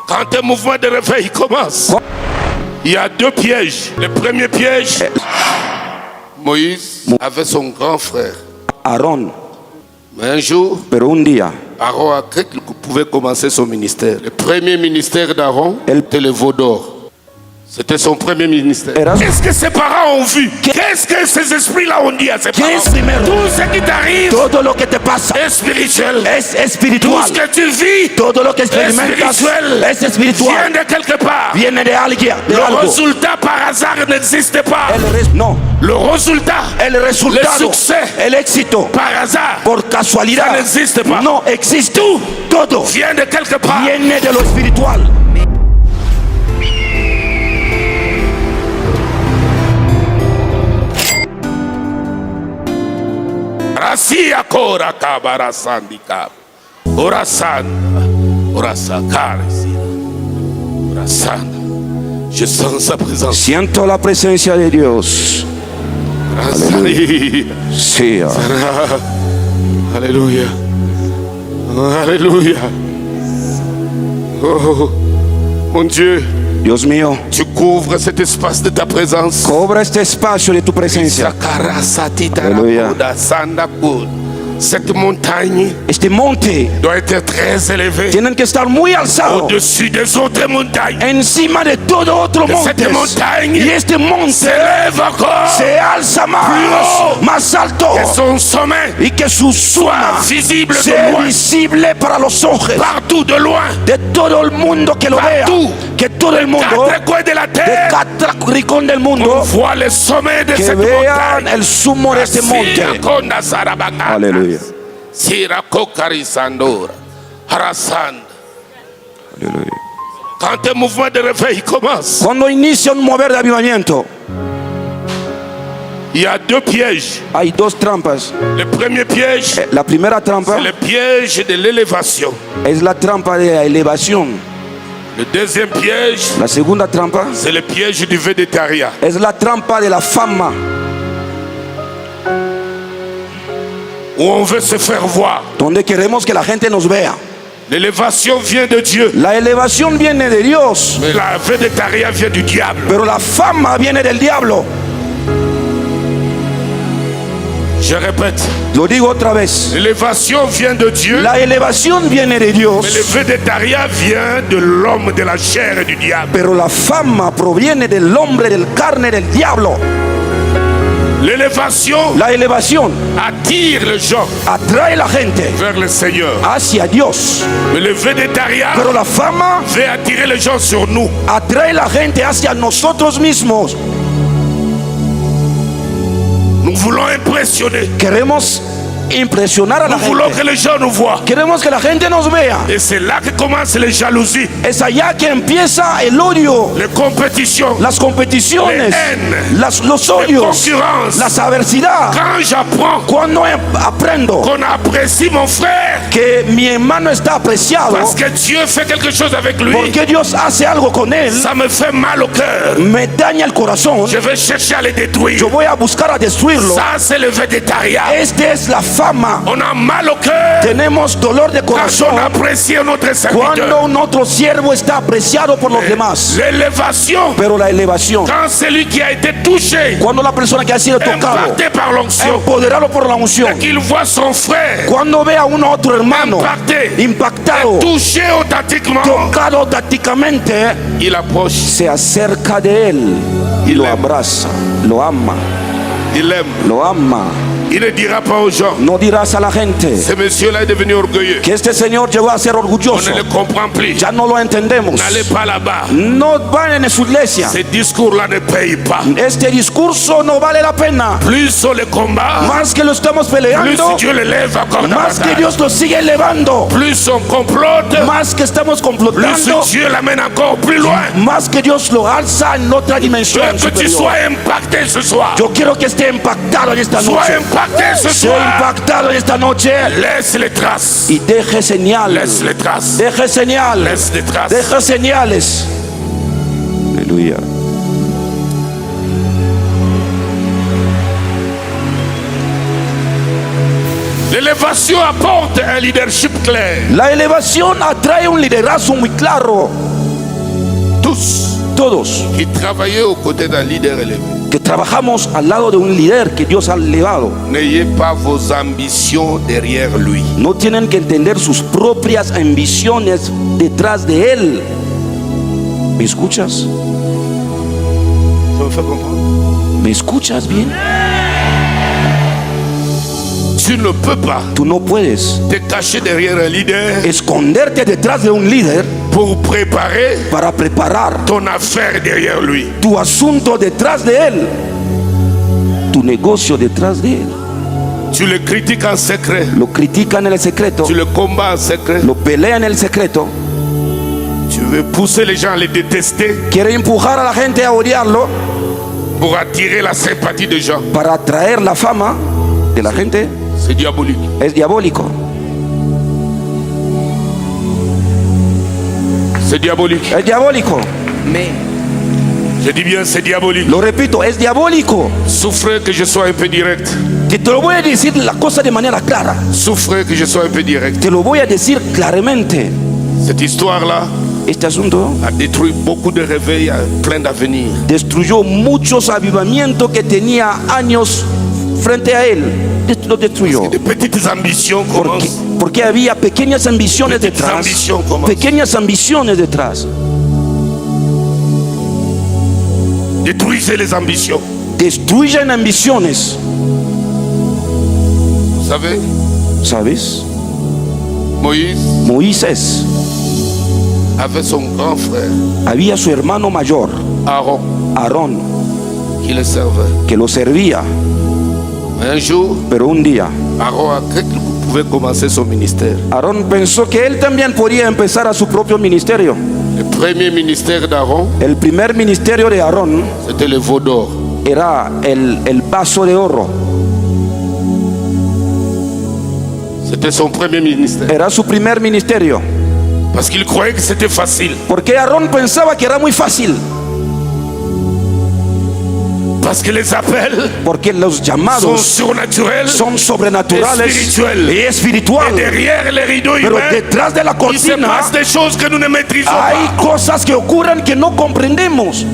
Quand un mouvement de réveil commence, il y a deux pièges. Le premier piège, Moïse avait son grand frère Aarón. Mais un jour, Pero un día, Aaron a cru qu'il pouvait commencer son ministère. Le premier ministère d'Aaron, c'était le veau d'or. C'était son premier ministère. Qu'est-ce que ses parents ont vu? Qu'est-ce que ces esprits-là ont dit à ses parents? Tout ce qui t'arrive, todo lo que te pasa est spirituel. es espiritual. Tout ce que tu vis, Todo lo que experimentas es vient espiritual. de quelque part. Viene de alguien, de Le algo. résultat par hasard n'existe pas. No, Le résultat, el resultado, le succès, el éxito, par hasard, por ça casualidad, n'existe pas. no existe. Todo Vient de quelque part. viene de lo espiritual. Rasia kora kabara sandika. Orasan. Orasan. Je sens sa présence. Siento la presencia de Dios. Sí. Alléluia. Alléluia. Oh, mon Dieu, Dios mío, tu couvres cet espace de ta présence. cobra este espacio de tu presencia. Alléluia. Cette montagne Este monte doit être très élevée, tienen que estar muy alzado au-dessus des autres montagnes. encima de todo otro Cette monte. montagne Y este monte s'élève encore se alza más alto que son sommet y que su suma visible de sea loin, visible para los ojos partout de loin, de todo el mundo que lo vea, Partout. que todo el mundo quatre coins de la de terre, cada rincón del on mundo voit le sommet de que cette vean montagne. el sumo de este monte. Aleluya. Aleluya. Quand un mouvement de réveil commence, Cuando inicia un mover de avivamiento, il y a deux pièges. hay dos trampas. Le premier piège, La primera trampa c'est le piège de l'élévation. es la trampa de la elevación. Le deuxième piège, La segunda trampa c'est le piège du végétariat. es la trampa de la fama, Où on veut se faire voir. donde queremos que la gente nos vea. L'élévation vient de Dieu, La elevación viene de Dios, mais la végétariat vient du diable. pero la fama viene del diablo. Je répète, Lo digo otra vez. l'élévation vient de Dieu, La elevación viene de Dios, mais le végétariat vient de l'homme, de la chair et du diable. pero la fama proviene del hombre, del carne, del diablo. L'élévation La elevación attire les gens atrae la gente vers le Seigneur. hacia Dios, Mais le végétariat pero la fama veut attirer les gens sur nous. atrae la gente hacia nosotros mismos. Nous voulons impressionner. Queremos impresionar a la Nous voulons gente. que les gens nous voient. Queremos que la gente nos vea. Et c'est là que commencent les jalousies, Es allá que empieza el odio, les compétitions, las competiciones, Les haines, los les odios, concurrences. las adversidad. Quand j'apprends Cuando aprendo qu'on apprécie mon frère que mi hermano está apreciado parce que Dieu fait quelque chose avec lui, porque Dios hace algo con él, ça me fait mal au cœur. me daña el corazón. Je vais chercher à les détruire. Yo voy a buscar a destruirlo. Ça, c'est le végétariat. Esta es la fama. On a mal au cœur Tenemos dolor de quand corazón on apprécie notre cuando serviteur. un otro siervo está apreciado por los demás. L'élévation, Pero la elevación, quand celui qui a été touché, cuando la persona que ha sido tocado, impacté par l'onction, empoderado por la unción, qu'il voit son frère cuando ve a un otro hermano impacté, impactado, touché authentiquement, tocado tácticamente, il approche, se acerca de él y lo abraza, lo ama, il aime. lo ama. Il ne dira pas aux gens, No dirás a la gente ce monsieur-là est devenu orgueilleux. que este señor llegó a ser On orgulloso. ne le comprend plus. Ya no lo entendemos. N'allez pas là-bas. No van en su iglesia. Ces discours-là ne payent pas. Este discurso no vale la pena. Plus on le combat, Más que lo estamos plus peleando, Dieu l'élève encore más que davantage. Dios lo sigue elevando, Plus on complote, más que estamos plus complotando, Dieu l'amène encore plus loin. más que Dios lo alza en otra Je dimensión veux que tu superior. sois impacté ce soir. Yo quiero que esté impactado en esta Sois noche. impacté ce Sea soir. impactado en esta noche Laisse les traces. y deje señales. Laisse les traces. Deje señales. Laisse les traces. Deje señales. Aleluya. L'élévation apporte un leadership clair. La elevación atrae un liderazgo muy claro. Tous todos qui travaillaient aux côtés d'un leader élevé, que trabajamos al lado de un líder que Dios ha elevado, n'ayez pas vos ambitions derrière lui. no tienen que entender sus propias ambiciones detrás de él. ¿Me escuchas? Ça me fait comprendre? ¿Me escuchas bien? Tu ne peux pas Tú no puedes te cacher derrière un leader esconderte detrás de un líder pour préparer para preparar ton affaire derrière lui. tu asunto detrás de él, tu negocio detrás de él. Tu le critiques en secret, Lo critican en el secreto, tu le combats en secret, lo pelean en el secreto, tu veux pousser les gens à le détester quiere empujar a la gente a odiarlo pour attirer la sympathie des gens. para atraer la fama de la gente. C'est diabolique. Es diabólico, C'est diabolique. es diabólico. Je dis bien, c'est diabolique. Lo repito, es diabólico. Souffrez que je sois un peu direct. Que te lo voy a decir la cosa de manera clara. Souffrez que je sois un peu direct. Te lo voy a decir claramente. Cette histoire-là Este asunto a détruit beaucoup de réveils plein d'avenir. destruyó muchos avivamientos que tenía años frente a él. Lo destruyó. De petites ambitions commencent. Porque había pequeñas ambiciones detrás. Pequeñas ambiciones detrás. Détruisez les ambitions. Destruyen ambiciones. Vous savez, ¿Sabes? Moïse Moisés avait son grand frère, había su hermano mayor, Aaron, Aarón, qui le servait. que lo servía. Un jour, Pero un día, Aaron a cru qu'il pouvait commencer son ministère. Aarón pensó que él también podía empezar a su propio ministerio. Le premier ministère d'Aaron, El primer ministerio de Aarón c'était le veau d'or. era el vaso de oro. C'était son premier ministère. Era su primer ministerio. Parce qu'il croyait que c'était facile. Porque Aarón pensaba que era muy fácil. Parce que les appels Porque los sont llamados surnaturels. son sobrenaturales Espiritual. y Et espirituales. derrière les rideaux Pero humains, detrás de la il se cortina passe des choses que nous ne maîtrisons hay pas. cosas que ocurren que no comprendemos.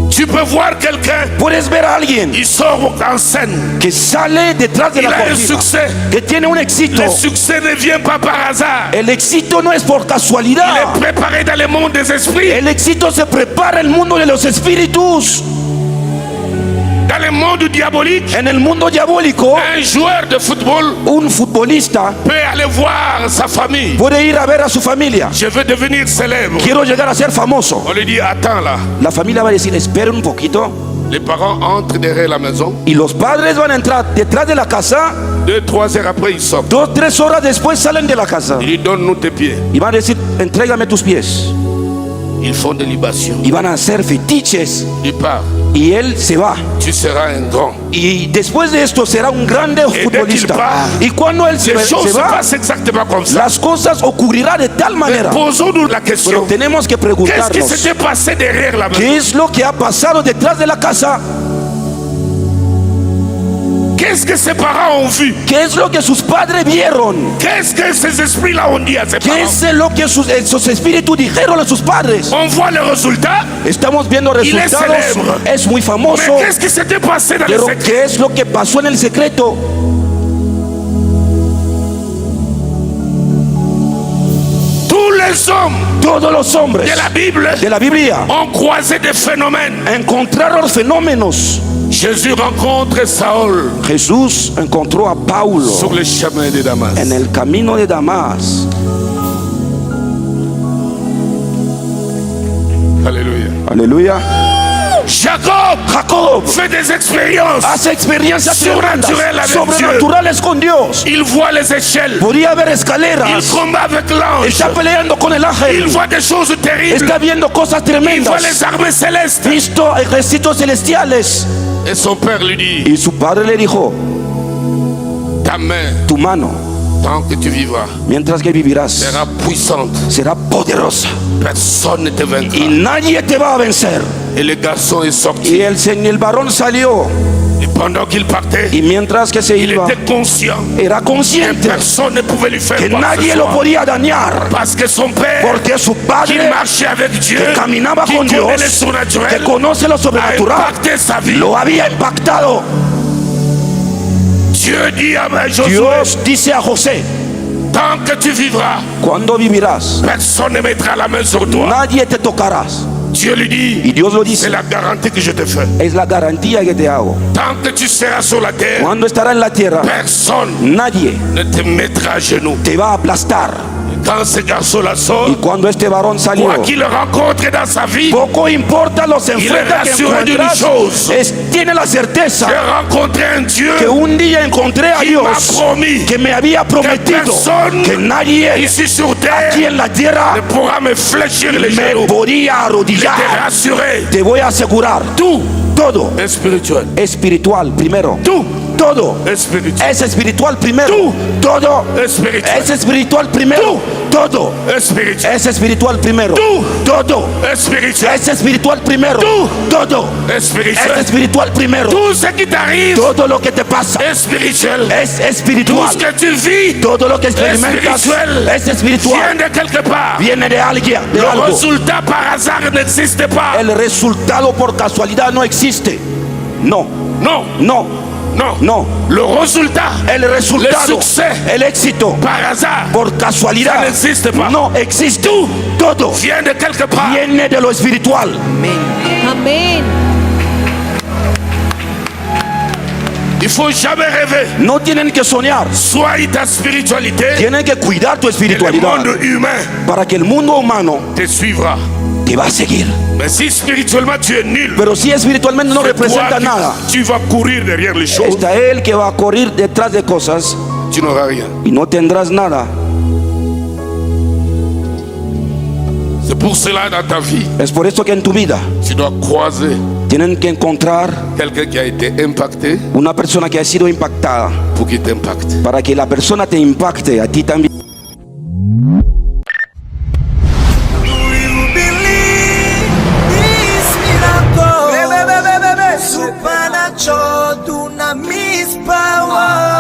Tu peux voir quelqu'un, Puedes ver a alguien il sort en scène. que sale detrás de Il la a un cortina, succès. que tiene un éxito. Le succès ne vient pas par hasard. El éxito no es por Il casualidad. est préparé dans le monde des esprits. El éxito se prepara en el mundo de los espíritus. Dans le monde diabolique, En el mundo diabólico, un joueur de football un futbolista peut aller voir sa famille. puede ir a ver a su familia. Je veux devenir célèbre. Quiero llegar a ser famoso. On lui dit, attends là. La familia va a decir, espera un poquito. Les parents entrent derrière la maison. Y los padres van a entrar detrás de la casa. 2-3 heures après, ils sortent. 2-3 horas después salen de la casa. Il dit, donne-nous tes pieds. Y van a decir, entrégame tus pies. Ils font des libations. Y van a hacer fetiches. Il part. Y él se va. Tu seras un grand. Y después de esto será un grande futbolista. qu'il Y cuando él se Les choses se va, passent exactement comme ça. las cosas ocurrirán de tal manera. Posons-nous la Pero question. tenemos que Qu'est-ce qui preguntarnos, s'était passé derrière la maison? ¿qué es lo que ha pasado detrás de la casa? Qu'est-ce que ses parents ont vu? ¿Qué es lo que sus padres vieron? Qu'est-ce que ces esprits-là ont dit à ses ¿Qué parents? es lo que esos espíritus dijeron a sus padres? On voit le résultat. Estamos viendo Il est resultados. célèbre. Es muy Mais famoso. qu'est-ce qui s'était passé dans le Pero secret? ¿qué es lo que pasó en el secreto? Tous les hommes Todos los hombres de la Bible de la Biblia ont croisé des phénomènes. encontraron fenómenos. Jésus rencontre Saül Jesús encontró a Paulo sur le chemin de Damas. en el camino de Damas. Alléluia. Aleluya. Jacob fait des expériences. Hace experiencias tremendas, Sobrenaturales avec sobrenaturales con Dios. Il voit les échelles. Podría haber Il escaleras. combat avec l'ange. Está peleando con el Il ángel. voit des choses terribles. Está viendo cosas Il voit tremendas. les armées célestes. Visto ejércitos celestiales. Et son père lui dit, Y su padre le dijo, ta main, tu mano, tant que tu vivras, mientras que vivirás, sera puissante. será poderosa. Personne ne te vaincra. Y nadie te va a vencer. Et le garçon est sorti. Y el varón salió. Et Pendant qu'il partait, Y mientras que se il iba, était conscient era que consciente personne ne pouvait lui faire que quoi que nadie ce lo soit. podía dañar, Parce que son père, porque su qui padre, marchait avec Dieu, que caminaba qui con connaît Dios, le que surnaturel, conoce lo a sobrenatural, impacté sa vie. lo había impactado. Dieu dit à Josué, Dios dice a José: tant que tu vivras, cuando vivirás, personne ne mettra la main sur toi. nadie te tocarás. Dieu lui dit, Y Dios lo c'est dice: la garantie que je te fais. es la garantía que te hago. Tant que tu seras sur la terre, Cuando estarás en la tierra, personne nadie ne te mettra à genoux. te va a aplastar. Quand ce garçon-là Y sort, cuando este varón salió, quoi qu'il rencontre dans sa vie, poco importa los enfrentas que rassuré d'une encuentras, chose. tiene la certeza j'ai rencontré un Dieu que un día encontré a qui Dios m'a promis que me había prometido personne que nadie ici sur aquí terre en la tierra ne pourra me fléchir les me genoux. podía Je arrodillar. t'ai rassuré. Te voy a asegurar, todo Es spirituel. espiritual primero. Tout Todo es spirituel. es espiritual primero. Tú. Todo Es spirituel. es espiritual primero. Todo Es spirituel. es espiritual primero. Tú. Todo Es spirituel. es espiritual primero. Tú. Todo Es es spirituel. espiritual primero. Tout ce qui t'arrive Todo lo que te pasa est spirituel. es Tout espiritual. ce que tu vis Todo lo que experimentas espirituel. es espiritual. vient de quelque part. Viene de alguien, de Le algo. résultat par hasard n'existe pas. El resultado por casualidad no existe. No, Non, no, non, no. Le résultat, El resultado, Le succès. el éxito, par hasard, por casualidad, Ça n'existe pas. no existe. Todo vient de quelque part. viene de lo espiritual. Amén. Il faut jamais rêver. No tienen que soñar, Sois ta spiritualité. tienen que cuidar tu Et le espiritualidad monde humain para que el mundo humano te suivra. te va a seguir. Mais si spirituellement tu es nul, Pero si espiritualmente no c'est toi representa nada, tu vas courir derrière les choses. está él que va a correr detrás de cosas Tu n'auras rien. y no tendrás nada. C'est pour cela dans ta vie, Es por esto que en tu vida tu dois croiser tienen que encontrar quelqu'un qui a été impacté una persona que ha sido impactada pour qu'il t'impacte. para que la persona te impacte a ti también. Do you believe this miracle? Supernatural, dunamis power.